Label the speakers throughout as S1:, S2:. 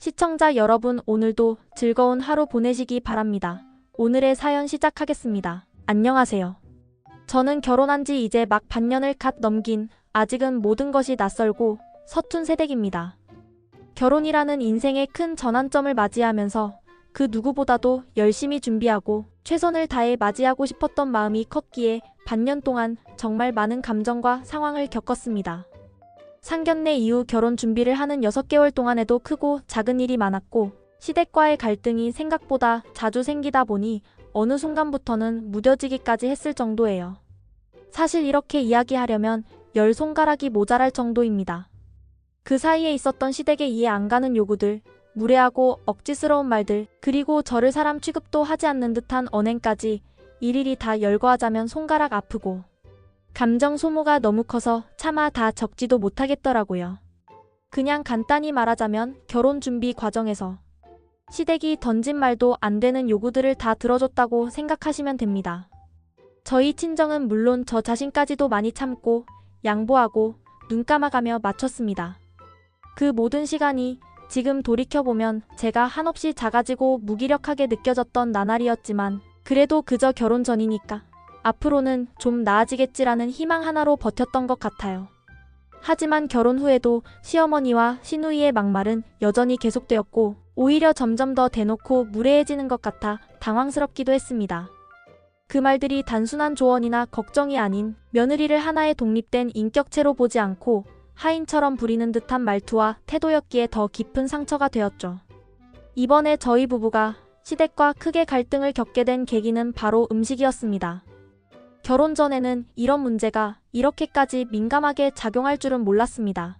S1: 시청자 여러분, 오늘도 즐거운 하루 보내시기 바랍니다. 오늘의 사연 시작하겠습니다. 안녕하세요. 저는 결혼한 지 이제 막 반년을 갓 넘긴 아직은 모든 것이 낯설고 서툰 새댁입니다. 결혼이라는 인생의 큰 전환점을 맞이하면서 그 누구보다도 열심히 준비하고 최선을 다해 맞이하고 싶었던 마음이 컸기에 반년 동안 정말 많은 감정과 상황을 겪었습니다. 상견례 이후 결혼 준비를 하는 6개월 동안에도 크고 작은 일이 많았고 시댁과의 갈등이 생각보다 자주 생기다 보니 어느 순간부터는 무뎌지기까지 했을 정도예요. 사실 이렇게 이야기하려면 10손가락이 모자랄 정도입니다. 그 사이에 있었던 시댁의 이해 안 가는 요구들, 무례하고 억지스러운 말들, 그리고 저를 사람 취급도 하지 않는 듯한 언행까지 일일이 다 열거하자면 손가락 아프고 감정 소모가 너무 커서 차마 다 적지도 못하겠더라고요. 그냥 간단히 말하자면 결혼 준비 과정에서 시댁이 던진 말도 안 되는 요구들을 다 들어줬다고 생각하시면 됩니다. 저희 친정은 물론 저 자신까지도 많이 참고 양보하고 눈 감아가며 맞췄습니다. 그 모든 시간이 지금 돌이켜보면 제가 한없이 작아지고 무기력하게 느껴졌던 나날이었지만 그래도 그저 결혼 전이니까 앞으로는 좀 나아지겠지라는 희망 하나로 버텼던 것 같아요. 하지만 결혼 후에도 시어머니와 시누이의 막말은 여전히 계속되었고 오히려 점점 더 대놓고 무례해지는 것 같아 당황스럽기도 했습니다. 그 말들이 단순한 조언이나 걱정이 아닌 며느리를 하나의 독립된 인격체로 보지 않고 하인처럼 부리는 듯한 말투와 태도였기에 더 깊은 상처가 되었죠. 이번에 저희 부부가 시댁과 크게 갈등을 겪게 된 계기는 바로 음식이었습니다. 결혼 전에는 이런 문제가 이렇게까지 민감하게 작용할 줄은 몰랐습니다.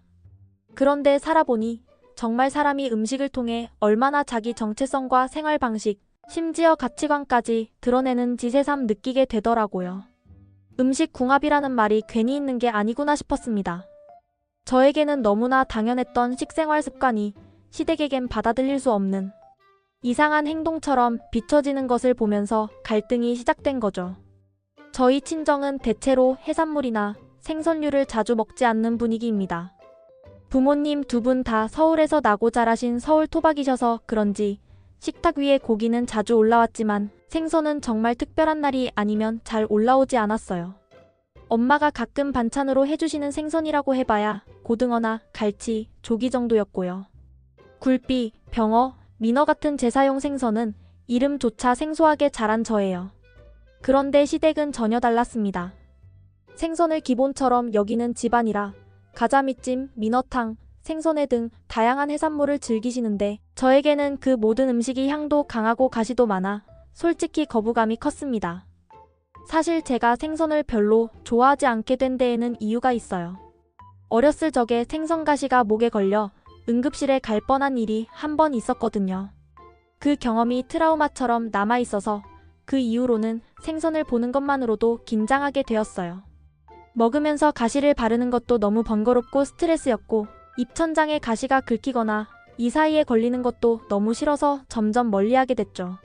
S1: 그런데 살아보니 정말 사람이 음식을 통해 얼마나 자기 정체성과 생활 방식, 심지어 가치관까지 드러내는지 새삼 느끼게 되더라고요. 음식 궁합이라는 말이 괜히 있는 게 아니구나 싶었습니다. 저에게는 너무나 당연했던 식생활 습관이 시댁에겐 받아들일 수 없는 이상한 행동처럼 비춰지는 것을 보면서 갈등이 시작된 거죠. 저희 친정은 대체로 해산물이나 생선류를 자주 먹지 않는 분위기입니다. 부모님 두 분 다 서울에서 나고 자라신 서울 토박이셔서 그런지 식탁 위에 고기는 자주 올라왔지만 생선은 정말 특별한 날이 아니면 잘 올라오지 않았어요. 엄마가 가끔 반찬으로 해주시는 생선이라고 해봐야 고등어나 갈치, 조기 정도였고요. 굴비, 병어, 민어 같은 제사용 생선은 이름조차 생소하게 자란 저예요. 그런데 시댁은 전혀 달랐습니다. 생선을 기본처럼 여기는 집안이라 가자미찜, 민어탕, 생선회 등 다양한 해산물을 즐기시는데 저에게는 그 모든 음식이 향도 강하고 가시도 많아 솔직히 거부감이 컸습니다. 사실 제가 생선을 별로 좋아하지 않게 된 데에는 이유가 있어요. 어렸을 적에 생선 가시가 목에 걸려 응급실에 갈 뻔한 일이 한 번 있었거든요. 그 경험이 트라우마처럼 남아있어서 그 이후로는 생선을 보는 것만으로도 긴장하게 되었어요. 먹으면서 가시를 바르는 것도 너무 번거롭고 스트레스였고 입천장에 가시가 긁히거나 이 사이에 걸리는 것도 너무 싫어서 점점 멀리하게 됐죠.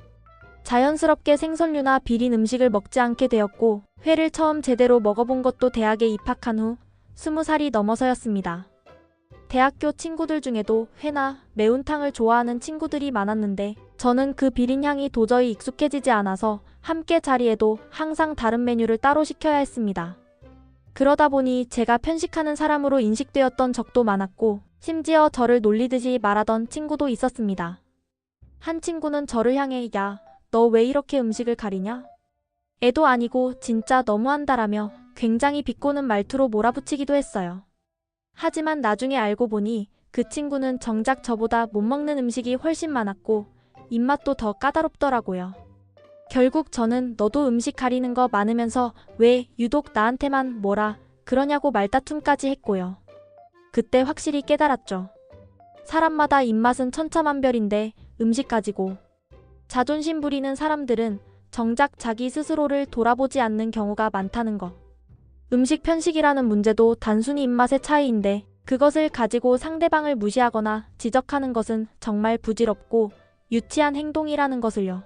S1: 자연스럽게 생선류나 비린 음식을 먹지 않게 되었고 회를 처음 제대로 먹어본 것도 대학에 입학한 후 20살이 넘어서였습니다. 대학교 친구들 중에도 회나 매운탕을 좋아하는 친구들이 많았는데 저는 그 비린 향이 도저히 익숙해지지 않아서 함께 자리에도 항상 다른 메뉴를 따로 시켜야 했습니다. 그러다 보니 제가 편식하는 사람으로 인식되었던 적도 많았고 심지어 저를 놀리듯이 말하던 친구도 있었습니다. 한 친구는 저를 향해 야, 너 왜 이렇게 음식을 가리냐? 애도 아니고 진짜 너무한다라며 굉장히 비꼬는 말투로 몰아붙이기도 했어요. 하지만 나중에 알고 보니 그 친구는 정작 저보다 못 먹는 음식이 훨씬 많았고 입맛도 더 까다롭더라고요. 결국 저는 너도 음식 가리는 거 많으면서 왜 유독 나한테만 뭐라 그러냐고 말다툼까지 했고요. 그때 확실히 깨달았죠. 사람마다 입맛은 천차만별인데 음식 가지고 자존심 부리는 사람들은 정작 자기 스스로를 돌아보지 않는 경우가 많다는 거. 음식 편식이라는 문제도 단순히 입맛의 차이인데 그것을 가지고 상대방을 무시하거나 지적하는 것은 정말 부질없고 유치한 행동이라는 것을요.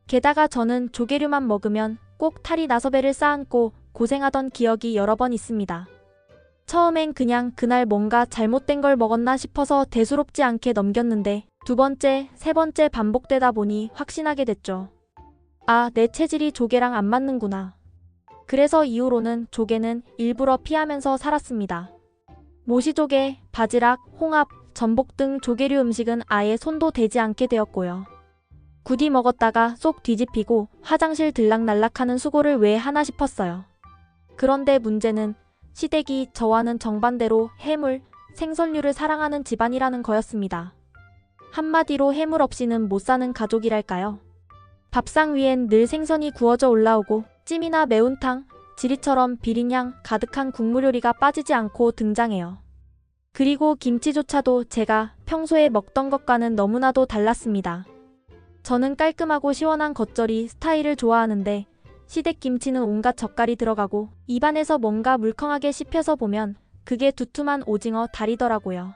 S1: 게다가 저는 조개류만 먹으면 꼭 탈이 나서 배를 쌓안고 고생하던 기억이 여러 번 있습니다. 처음엔 그냥 그날 뭔가 잘못된 걸 먹었나 싶어서 대수롭지 않게 넘겼는데 두 번째, 세 번째 반복되다 보니 확신하게 됐죠. 아, 내 체질이 조개랑 안 맞는구나. 그래서 이후로는 조개는 일부러 피하면서 살았습니다. 모시조개, 바지락, 홍합, 전복 등 조개류 음식은 아예 손도 대지 않게 되었고요. 굳이 먹었다가 쏙 뒤집히고 화장실 들락날락하는 수고를 왜 하나 싶었어요. 그런데 문제는 시댁이 저와는 정반대로 해물, 생선류를 사랑하는 집안이라는 거였습니다. 한마디로 해물 없이는 못 사는 가족이랄까요. 밥상 위엔 늘 생선이 구워져 올라오고 찜이나 매운탕, 지리처럼 비린향 가득한 국물 요리가 빠지지 않고 등장해요. 그리고 김치조차도 제가 평소에 먹던 것과는 너무나도 달랐습니다. 저는 깔끔하고 시원한 겉절이 스타일을 좋아하는데 시댁 김치는 온갖 젓갈이 들어가고 입안에서 뭔가 물컹하게 씹혀서 보면 그게 두툼한 오징어 다리더라고요.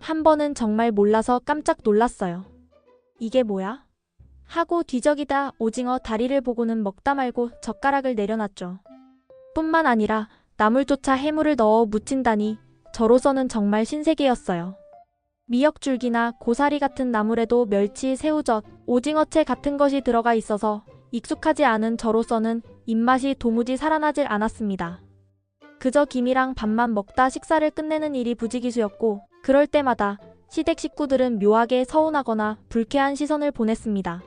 S1: 한 번은 정말 몰라서 깜짝 놀랐어요. 이게 뭐야? 하고 뒤적이다 오징어 다리를 보고는 먹다 말고 젓가락을 내려놨죠. 뿐만 아니라 나물조차 해물을 넣어 무친다니 저로서는 정말 신세계였어요. 미역줄기나 고사리 같은 나물에도 멸치, 새우젓, 오징어채 같은 것이 들어가 있어서 익숙하지 않은 저로서는 입맛이 도무지 살아나질 않았습니다. 그저 김이랑 밥만 먹다 식사를 끝내는 일이 부지기수였고 그럴 때마다 시댁 식구들은 묘하게 서운하거나 불쾌한 시선을 보냈습니다.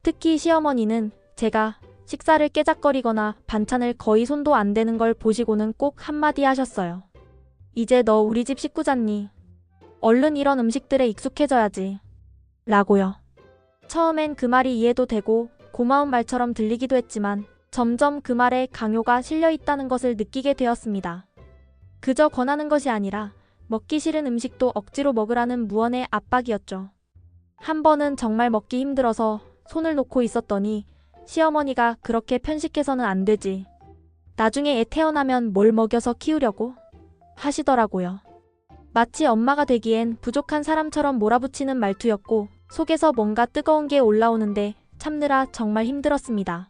S1: 특히 시어머니는 제가 식사를 깨작거리거나 반찬을 거의 손도 안 대는 걸 보시고는 꼭 한마디 하셨어요. 이제 너 우리 집 식구잖니. 얼른 이런 음식들에 익숙해져야지. 라고요. 처음엔 그 말이 이해도 되고 고마운 말처럼 들리기도 했지만 점점 그 말에 강요가 실려 있다는 것을 느끼게 되었습니다. 그저 권하는 것이 아니라 먹기 싫은 음식도 억지로 먹으라는 무언의 압박이었죠. 한 번은 정말 먹기 힘들어서 손을 놓고 있었더니 시어머니가 그렇게 편식해서는 안 되지. 나중에 애 태어나면 뭘 먹여서 키우려고? 하시더라고요. 마치 엄마가 되기엔 부족한 사람처럼 몰아붙이는 말투였고 속에서 뭔가 뜨거운 게 올라오는데 참느라 정말 힘들었습니다.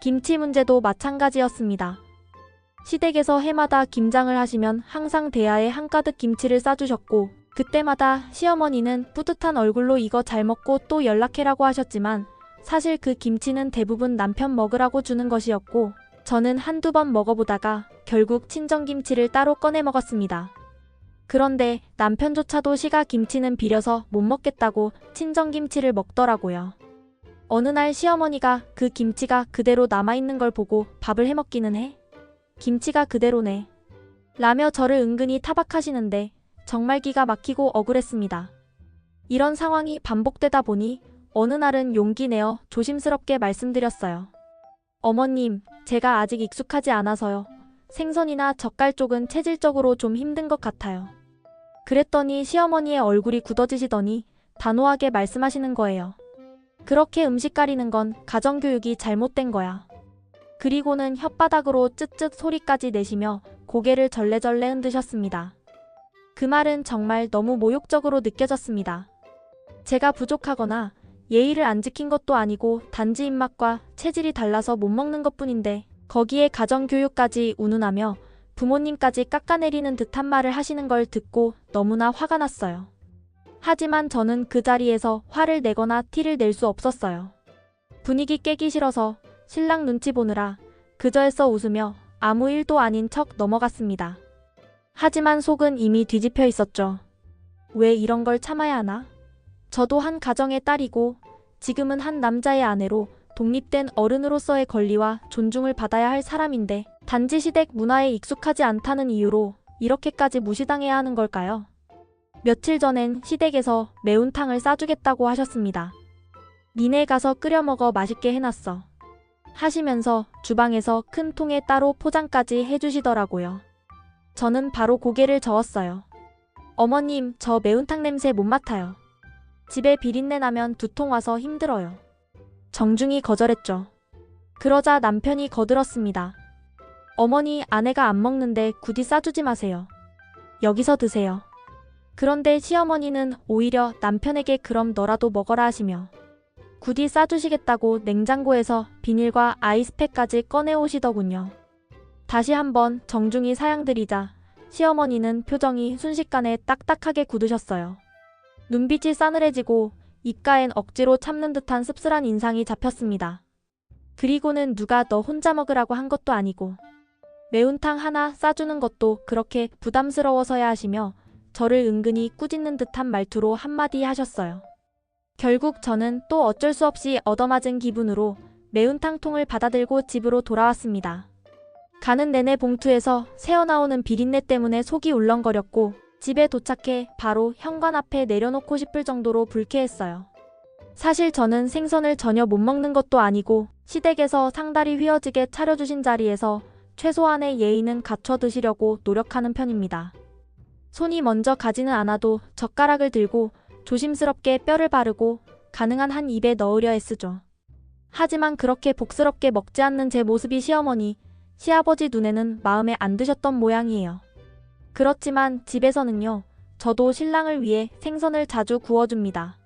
S1: 김치 문제도 마찬가지였습니다. 시댁에서 해마다 김장을 하시면 항상 대야에 한가득 김치를 싸주셨고 그때마다 시어머니는 뿌듯한 얼굴로 이거 잘 먹고 또 연락해라고 하셨지만 사실 그 김치는 대부분 남편 먹으라고 주는 것이었고 저는 한두 번 먹어보다가 결국 친정김치를 따로 꺼내 먹었습니다. 그런데 남편조차도 시가 김치는 비려서 못 먹겠다고 친정김치를 먹더라고요. 어느 날 시어머니가 그 김치가 그대로 남아있는 걸 보고 밥을 해먹기는 해? 김치가 그대로네. 라며 저를 은근히 타박하시는데 정말 기가 막히고 억울했습니다. 이런 상황이 반복되다 보니 어느 날은 용기 내어 조심스럽게 말씀드렸어요. 어머님, 제가 아직 익숙하지 않아서요. 생선이나 젓갈 쪽은 체질적으로 좀 힘든 것 같아요. 그랬더니 시어머니의 얼굴이 굳어지시더니 단호하게 말씀하시는 거예요. 그렇게 음식 가리는 건 가정교육이 잘못된 거야. 그리고는 혓바닥으로 쯧쯧 소리까지 내시며 고개를 절레절레 흔드셨습니다. 그 말은 정말 너무 모욕적으로 느껴졌습니다. 제가 부족하거나 예의를 안 지킨 것도 아니고 단지 입맛과 체질이 달라서 못 먹는 것뿐인데 거기에 가정교육까지 운운하며 부모님까지 깎아내리는 듯한 말을 하시는 걸 듣고 너무나 화가 났어요. 하지만 저는 그 자리에서 화를 내거나 티를 낼 수 없었어요. 분위기 깨기 싫어서 신랑 눈치 보느라 그저에서 웃으며 아무 일도 아닌 척 넘어갔습니다. 하지만 속은 이미 뒤집혀 있었죠. 왜 이런 걸 참아야 하나? 저도 한 가정의 딸이고 지금은 한 남자의 아내로 독립된 어른으로서의 권리와 존중을 받아야 할 사람인데 단지 시댁 문화에 익숙하지 않다는 이유로 이렇게까지 무시당해야 하는 걸까요? 며칠 전엔 시댁에서 매운탕을 싸주겠다고 하셨습니다. 니네 가서 끓여 먹어 맛있게 해놨어. 하시면서 주방에서 큰 통에 따로 포장까지 해주시더라고요. 저는 바로 고개를 저었어요. 어머님, 저 매운탕 냄새 못 맡아요. 집에 비린내 나면 두통 와서 힘들어요. 정중히 거절했죠. 그러자 남편이 거들었습니다. 어머니, 아내가 안 먹는데 굳이 싸주지 마세요. 여기서 드세요. 그런데 시어머니는 오히려 남편에게 그럼 너라도 먹어라 하시며 굳이 싸주시겠다고 냉장고에서 비닐과 아이스팩까지 꺼내오시더군요. 다시 한번 정중히 사양드리자 시어머니는 표정이 순식간에 딱딱하게 굳으셨어요. 눈빛이 싸늘해지고 입가엔 억지로 참는 듯한 씁쓸한 인상이 잡혔습니다. 그리고는 누가 너 혼자 먹으라고 한 것도 아니고 매운탕 하나 싸주는 것도 그렇게 부담스러워서야 하시며 저를 은근히 꾸짖는 듯한 말투로 한마디 하셨어요. 결국 저는 또 어쩔 수 없이 얻어맞은 기분으로 매운탕통을 받아들고 집으로 돌아왔습니다. 가는 내내 봉투에서 새어나오는 비린내 때문에 속이 울렁거렸고 집에 도착해 바로 현관 앞에 내려놓고 싶을 정도로 불쾌했어요. 사실 저는 생선을 전혀 못 먹는 것도 아니고 시댁에서 상다리 휘어지게 차려주신 자리에서 최소한의 예의는 갖춰 드시려고 노력하는 편입니다. 손이 먼저 가지는 않아도 젓가락을 들고 조심스럽게 뼈를 바르고 가능한 한 입에 넣으려 애쓰죠. 하지만 그렇게 복스럽게 먹지 않는 제 모습이 시어머니, 시아버지 눈에는 마음에 안 드셨던 모양이에요. 그렇지만 집에서는요, 저도 신랑을 위해 생선을 자주 구워줍니다.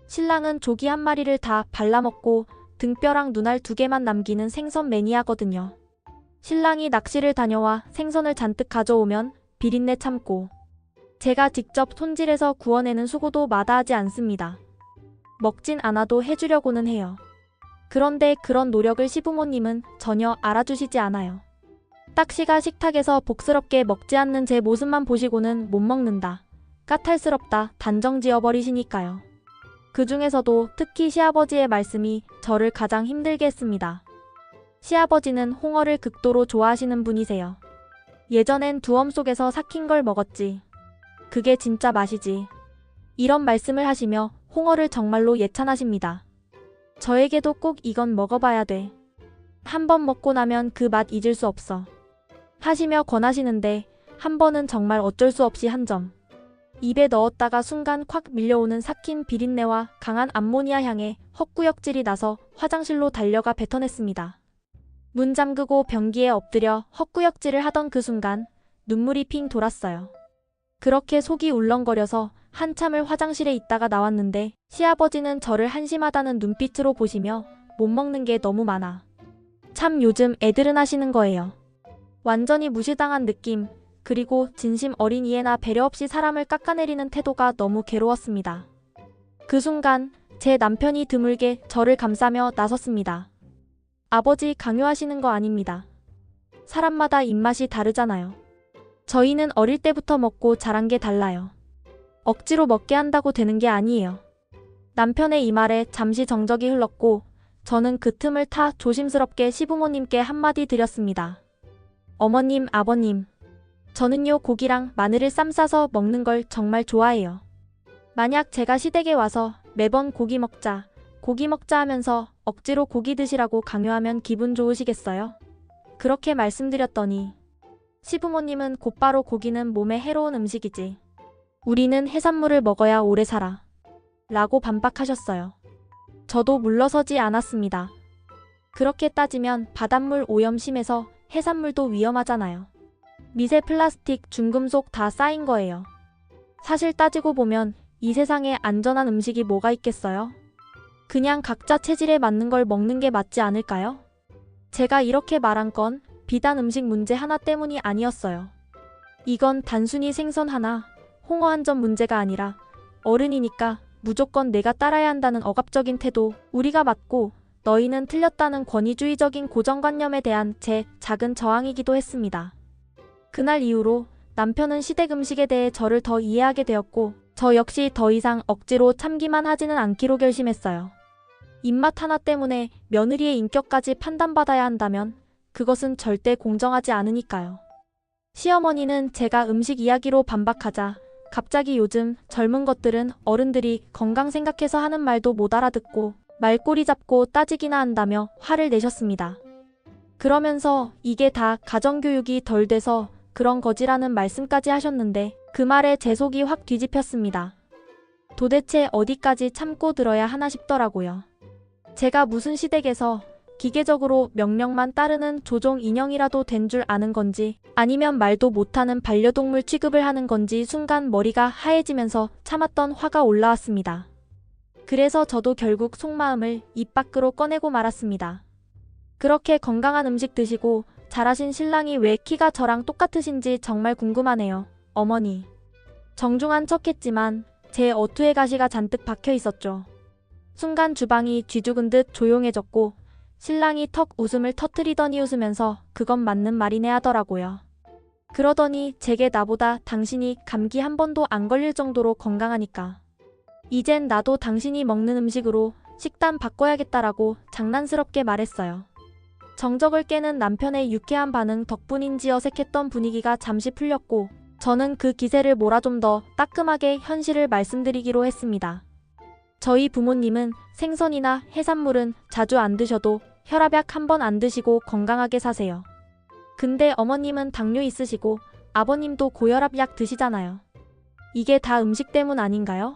S1: 신랑은 조기 한 마리를 다 발라먹고 등뼈랑 눈알 2개만 남기는 생선 매니아거든요. 신랑이 낚시를 다녀와 생선을 잔뜩 가져오면 비린내 참고 제가 직접 손질해서 구워내는 수고도 마다하지 않습니다. 먹진 않아도 해주려고는 해요. 그런데 그런 노력을 시부모님은 전혀 알아주시지 않아요. 딱시가 식탁에서 복스럽게 먹지 않는 제 모습만 보시고는 못 먹는다, 까탈스럽다 단정 지어버리시니까요. 그 중에서도 특히 시아버지의 말씀이 저를 가장 힘들게 했습니다. 시아버지는 홍어를 극도로 좋아하시는 분이세요. 예전엔 두엄 속에서 삭힌 걸 먹었지. 그게 진짜 맛이지. 이런 말씀을 하시며 홍어를 정말로 예찬하십니다. 저에게도 꼭 이건 먹어봐야 돼. 한 번 먹고 나면 그 맛 잊을 수 없어. 하시며 권하시는데 한 번은 정말 어쩔 수 없이 한 점. 입에 넣었다가 순간 콱 밀려오는 삭힌 비린내와 강한 암모니아 향에 헛구역질이 나서 화장실로 달려가 뱉어냈습니다. 문 잠그고 변기에 엎드려 헛구역질을 하던 그 순간 눈물이 핑 돌았어요. 그렇게 속이 울렁거려서 한참을 화장실에 있다가 나왔는데 시아버지는 저를 한심하다는 눈빛으로 보시며 못 먹는 게 너무 많아. 참 요즘 애들은 하시는 거예요. 완전히 무시당한 느낌, 그리고 진심 어린 이해나 배려 없이 사람을 깎아내리는 태도가 너무 괴로웠습니다. 그 순간 제 남편이 드물게 저를 감싸며 나섰습니다. 아버지 강요하시는 거 아닙니다. 사람마다 입맛이 다르잖아요. 저희는 어릴 때부터 먹고 자란 게 달라요. 억지로 먹게 한다고 되는 게 아니에요. 남편의 이 말에 잠시 정적이 흘렀고 저는 그 틈을 타 조심스럽게 시부모님께 한마디 드렸습니다. 어머님, 아버님, 저는요 고기랑 마늘을 쌈 싸서 먹는 걸 정말 좋아해요. 만약 제가 시댁에 와서 매번 고기 먹자 하면서 억지로 고기 드시라고 강요하면 기분 좋으시겠어요? 그렇게 말씀드렸더니 시부모님은 곧바로 고기는 몸에 해로운 음식이지. 우리는 해산물을 먹어야 오래 살아. 라고 반박하셨어요. 저도 물러서지 않았습니다. 그렇게 따지면 바닷물 오염 심해서 해산물도 위험하잖아요. 미세 플라스틱, 중금속 다 쌓인 거예요. 사실 따지고 보면 이 세상에 안전한 음식이 뭐가 있겠어요? 그냥 각자 체질에 맞는 걸 먹는 게 맞지 않을까요? 제가 이렇게 말한 건 비단 음식 문제 하나 때문이 아니었어요. 이건 단순히 생선 하나, 홍어 한 점 문제가 아니라 어른이니까 무조건 내가 따라야 한다는 억압적인 태도, 우리가 맞고 너희는 틀렸다는 권위주의적인 고정관념에 대한 제 작은 저항이기도 했습니다. 그날 이후로 남편은 시댁 음식에 대해 저를 더 이해하게 되었고 저 역시 더 이상 억지로 참기만 하지는 않기로 결심했어요. 입맛 하나 때문에 며느리의 인격까지 판단받아야 한다면 그것은 절대 공정하지 않으니까요. 시어머니는 제가 음식 이야기로 반박하자 갑자기 요즘 젊은 것들은 어른들이 건강 생각해서 하는 말도 못 알아듣고 말꼬리 잡고 따지기나 한다며 화를 내셨습니다. 그러면서 이게 다 가정교육이 덜 돼서 그런 거지라는 말씀까지 하셨는데 그 말에 제 속이 확 뒤집혔습니다. 도대체 어디까지 참고 들어야 하나 싶더라고요. 제가 무슨 시댁에서 기계적으로 명령만 따르는 조종 인형이라도 된 줄 아는 건지 아니면 말도 못하는 반려동물 취급을 하는 건지 순간 머리가 하얘지면서 참았던 화가 올라왔습니다. 그래서 저도 결국 속마음을 입 밖으로 꺼내고 말았습니다. 그렇게 건강한 음식 드시고 잘하신 신랑이 왜 키가 저랑 똑같으신지 정말 궁금하네요. 어머니. 정중한 척했지만 제 어투에 가시가 잔뜩 박혀 있었죠. 순간 주방이 쥐죽은 듯 조용해졌고 신랑이 턱 웃음을 터뜨리더니 웃으면서 그건 맞는 말이네 하더라고요. 그러더니 제게 나보다 당신이 감기 한 번도 안 걸릴 정도로 건강하니까 이젠 나도 당신이 먹는 음식으로 식단 바꿔야겠다라고 장난스럽게 말했어요. 정적을 깨는 남편의 유쾌한 반응 덕분인지 어색했던 분위기가 잠시 풀렸고 저는 그 기세를 몰아 좀 더 따끔하게 현실을 말씀드리기로 했습니다. 저희 부모님은 생선이나 해산물은 자주 안 드셔도 혈압약 한 번 안 드시고 건강하게 사세요. 근데 어머님은 당뇨 있으시고 아버님도 고혈압약 드시잖아요. 이게 다 음식 때문 아닌가요?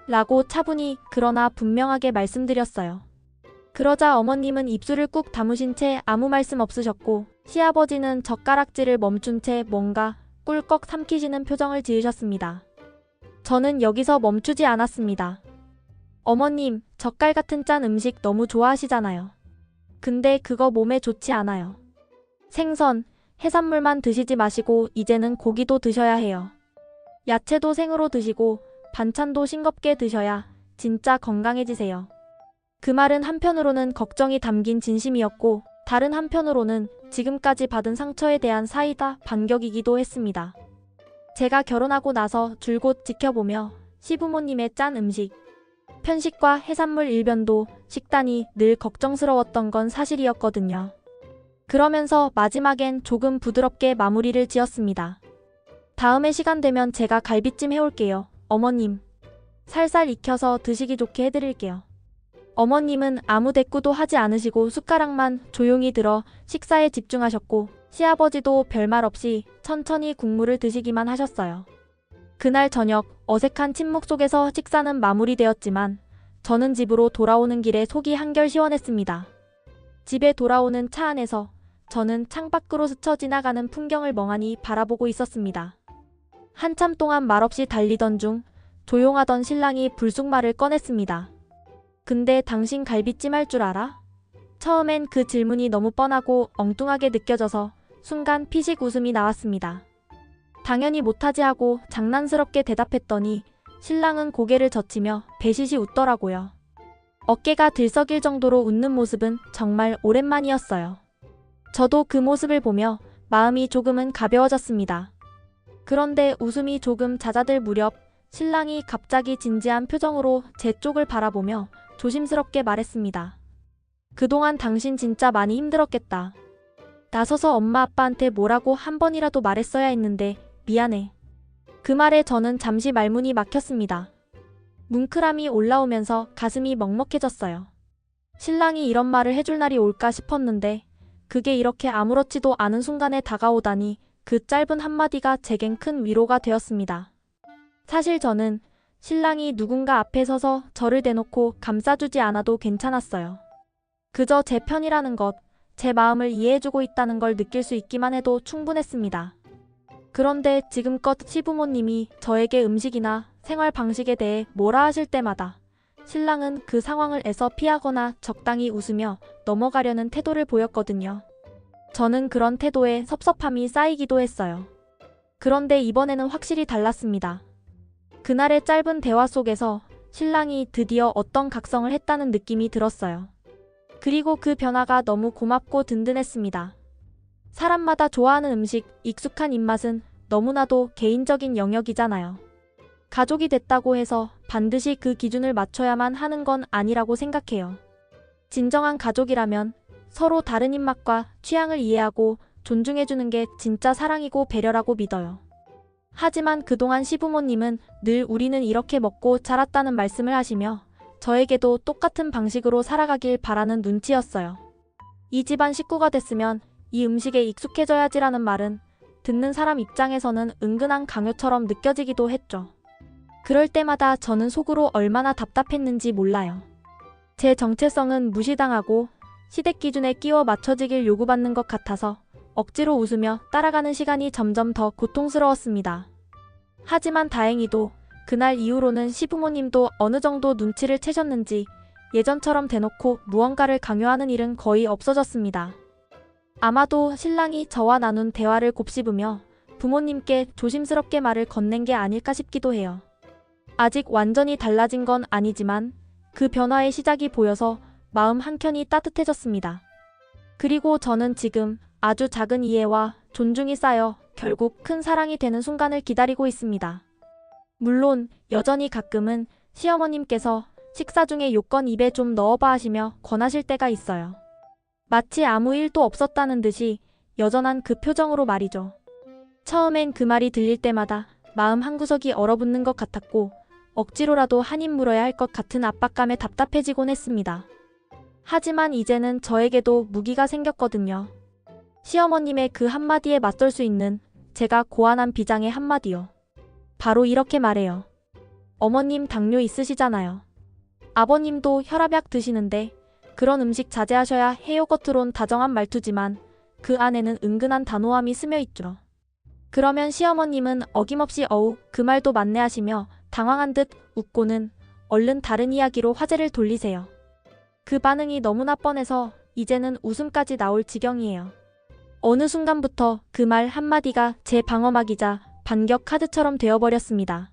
S1: 라고 차분히 그러나 분명하게 말씀드렸어요. 그러자 어머님은 입술을 꾹 다무신 채 아무 말씀 없으셨고 시아버지는 젓가락질을 멈춘 채 뭔가 꿀꺽 삼키시는 표정을 지으셨습니다. 저는 여기서 멈추지 않았습니다. 어머님, 젓갈 같은 짠 음식 너무 좋아하시잖아요. 근데 그거 몸에 좋지 않아요. 생선, 해산물만 드시지 마시고 이제는 고기도 드셔야 해요. 야채도 생으로 드시고 반찬도 싱겁게 드셔야 진짜 건강해지세요. 그 말은 한편으로는 걱정이 담긴 진심이었고 다른 한편으로는 지금까지 받은 상처에 대한 사이다 반격이기도 했습니다. 제가 결혼하고 나서 줄곧 지켜보며 시부모님의 짠 음식, 편식과 해산물 일변도 식단이 늘 걱정스러웠던 건 사실이었거든요. 그러면서 마지막엔 조금 부드럽게 마무리를 지었습니다. 다음에 시간 되면 제가 갈비찜 해올게요. 어머님, 살살 익혀서 드시기 좋게 해드릴게요. 어머님은 아무 대꾸도 하지 않으시고 숟가락만 조용히 들어 식사에 집중하셨고 시아버지도 별말 없이 천천히 국물을 드시기만 하셨어요. 그날 저녁 어색한 침묵 속에서 식사는 마무리되었지만 저는 집으로 돌아오는 길에 속이 한결 시원했습니다. 집에 돌아오는 차 안에서 저는 창밖으로 스쳐 지나가는 풍경을 멍하니 바라보고 있었습니다. 한참 동안 말없이 달리던 중 조용하던 신랑이 불쑥말을 꺼냈습니다. 근데 당신 갈비찜 할 줄 알아? 처음엔 그 질문이 너무 뻔하고 엉뚱하게 느껴져서 순간 피식 웃음이 나왔습니다. 당연히 못하지 하고 장난스럽게 대답했더니 신랑은 고개를 젖히며 배시시 웃더라고요. 어깨가 들썩일 정도로 웃는 모습은 정말 오랜만이었어요. 저도 그 모습을 보며 마음이 조금은 가벼워졌습니다. 그런데 웃음이 조금 잦아들 무렵 신랑이 갑자기 진지한 표정으로 제 쪽을 바라보며 조심스럽게 말했습니다. 그동안 당신 진짜 많이 힘들었겠다. 나서서 엄마 아빠한테 뭐라고 한 번이라도 말했어야 했는데 미안해. 그 말에 저는 잠시 말문이 막혔습니다. 뭉클함이 올라오면서 가슴이 먹먹해졌어요. 신랑이 이런 말을 해줄 날이 올까 싶었는데 그게 이렇게 아무렇지도 않은 순간에 다가오다니 그 짧은 한마디가 제겐 큰 위로가 되었습니다. 사실 저는 신랑이 누군가 앞에 서서 저를 대놓고 감싸주지 않아도 괜찮았어요. 그저 제 편이라는 것, 제 마음을 이해해주고 있다는 걸 느낄 수 있기만 해도 충분했습니다. 그런데 지금껏 시부모님이 저에게 음식이나 생활 방식에 대해 뭐라 하실 때마다 신랑은 그 상황을 애써 피하거나 적당히 웃으며 넘어가려는 태도를 보였거든요. 저는 그런 태도에 섭섭함이 쌓이기도 했어요. 그런데 이번에는 확실히 달랐습니다. 그날의 짧은 대화 속에서 신랑이 드디어 어떤 각성을 했다는 느낌이 들었어요. 그리고 그 변화가 너무 고맙고 든든했습니다. 사람마다 좋아하는 음식, 익숙한 입맛은 너무나도 개인적인 영역이잖아요. 가족이 됐다고 해서 반드시 그 기준을 맞춰야만 하는 건 아니라고 생각해요. 진정한 가족이라면 서로 다른 입맛과 취향을 이해하고 존중해주는 게 진짜 사랑이고 배려라고 믿어요. 하지만 그동안 시부모님은 늘 우리는 이렇게 먹고 자랐다는 말씀을 하시며 저에게도 똑같은 방식으로 살아가길 바라는 눈치였어요. 이 집안 식구가 됐으면 이 음식에 익숙해져야지라는 말은 듣는 사람 입장에서는 은근한 강요처럼 느껴지기도 했죠. 그럴 때마다 저는 속으로 얼마나 답답했는지 몰라요. 제 정체성은 무시당하고 시댁 기준에 끼워 맞춰지길 요구받는 것 같아서 억지로 웃으며 따라가는 시간이 점점 더 고통스러웠습니다. 하지만 다행히도 그날 이후로는 시부모님도 어느 정도 눈치를 채셨는지 예전처럼 대놓고 무언가를 강요하는 일은 거의 없어졌습니다. 아마도 신랑이 저와 나눈 대화를 곱씹으며 부모님께 조심스럽게 말을 건넨 게 아닐까 싶기도 해요. 아직 완전히 달라진 건 아니지만 그 변화의 시작이 보여서 마음 한켠이 따뜻해졌습니다. 그리고 저는 지금 아주 작은 이해와 존중이 쌓여 결국 큰 사랑이 되는 순간을 기다리고 있습니다. 물론 여전히 가끔은 시어머님께서 식사 중에 요건 입에 좀 넣어봐 하시며 권하실 때가 있어요. 마치 아무 일도 없었다는 듯이 여전한 그 표정으로 말이죠. 처음엔 그 말이 들릴 때마다 마음 한구석이 얼어붙는 것 같았고 억지로라도 한 입 물어야 할 것 같은 압박감에 답답해지곤 했습니다. 하지만 이제는 저에게도 무기가 생겼거든요. 시어머님의 그 한마디에 맞설 수 있는 제가 고안한 비장의 한마디요. 바로 이렇게 말해요. 어머님 당뇨 있으시잖아요. 아버님도 혈압약 드시는데 그런 음식 자제하셔야 해요. 겉으론 다정한 말투지만 그 안에는 은근한 단호함이 스며 있죠. 그러면 시어머님은 어김없이 어우 그 말도 맞네 하시며 당황한 듯 웃고는 얼른 다른 이야기로 화제를 돌리세요. 그 반응이 너무나 뻔해서 이제는 웃음까지 나올 지경이에요. 어느 순간부터 그 말 한마디가 제 방어막이자 반격 카드처럼 되어버렸습니다.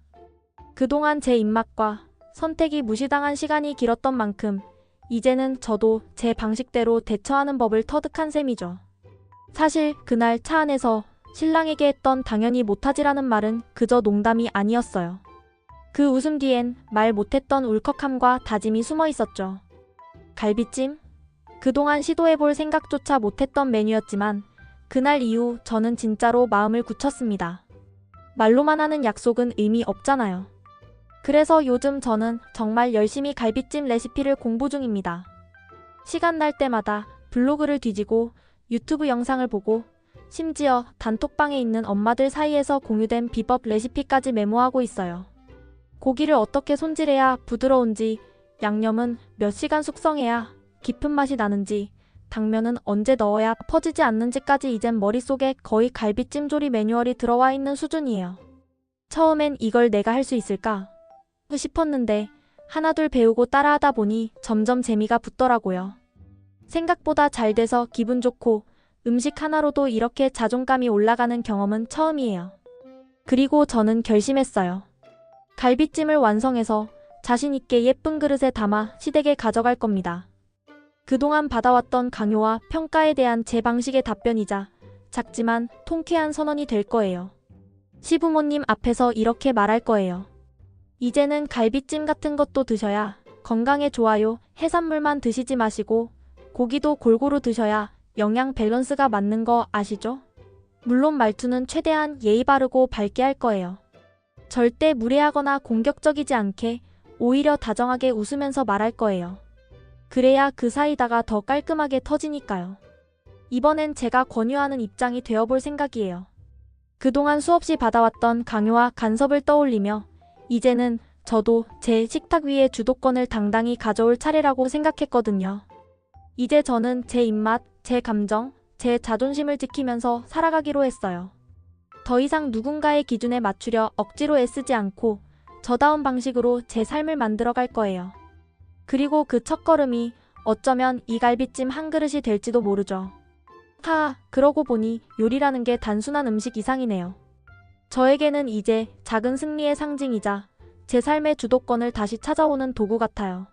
S1: 그동안 제 입맛과 선택이 무시당한 시간이 길었던 만큼 이제는 저도 제 방식대로 대처하는 법을 터득한 셈이죠. 사실 그날 차 안에서 신랑에게 했던 당연히 못하지라는 말은 그저 농담이 아니었어요. 그 웃음 뒤엔 말 못했던 울컥함과 다짐이 숨어 있었죠. 갈비찜? 그동안 시도해볼 생각조차 못했던 메뉴였지만 그날 이후 저는 진짜로 마음을 굳혔습니다. 말로만 하는 약속은 의미 없잖아요. 그래서 요즘 저는 정말 열심히 갈비찜 레시피를 공부 중입니다. 시간 날 때마다 블로그를 뒤지고 유튜브 영상을 보고 심지어 단톡방에 있는 엄마들 사이에서 공유된 비법 레시피까지 메모하고 있어요. 고기를 어떻게 손질해야 부드러운지, 양념은 몇 시간 숙성해야 깊은 맛이 나는지, 당면은 언제 넣어야 퍼지지 않는지까지 이젠 머릿속에 거의 갈비찜 조리 매뉴얼이 들어와 있는 수준이에요. 처음엔 이걸 내가 할 수 있을까 싶었는데 하나둘 배우고 따라하다 보니 점점 재미가 붙더라고요. 생각보다 잘 돼서 기분 좋고 음식 하나로도 이렇게 자존감이 올라가는 경험은 처음이에요. 그리고 저는 결심했어요. 갈비찜을 완성해서 자신있게 예쁜 그릇에 담아 시댁에 가져갈 겁니다. 그동안 받아왔던 강요와 평가에 대한 제 방식의 답변이자 작지만 통쾌한 선언이 될 거예요. 시부모님 앞에서 이렇게 말할 거예요. 이제는 갈비찜 같은 것도 드셔야 건강에 좋아요. 해산물만 드시지 마시고 고기도 골고루 드셔야 영양 밸런스가 맞는 거 아시죠? 물론 말투는 최대한 예의 바르고 밝게 할 거예요. 절대 무례하거나 공격적이지 않게 오히려 다정하게 웃으면서 말할 거예요. 그래야 그 사이다가 더 깔끔하게 터지니까요. 이번엔 제가 권유하는 입장이 되어볼 생각이에요. 그동안 수없이 받아왔던 강요와 간섭을 떠올리며 이제는 저도 제 식탁 위에 주도권을 당당히 가져올 차례라고 생각했거든요. 이제 저는 제 입맛, 제 감정, 제 자존심을 지키면서 살아가기로 했어요. 더 이상 누군가의 기준에 맞추려 억지로 애쓰지 않고 저다운 방식으로 제 삶을 만들어갈 거예요. 그리고 그 첫걸음이 어쩌면 이 갈비찜 한 그릇이 될지도 모르죠. 그러고 보니 요리라는 게 단순한 음식 이상이네요. 저에게는 이제 작은 승리의 상징이자 제 삶의 주도권을 다시 찾아오는 도구 같아요.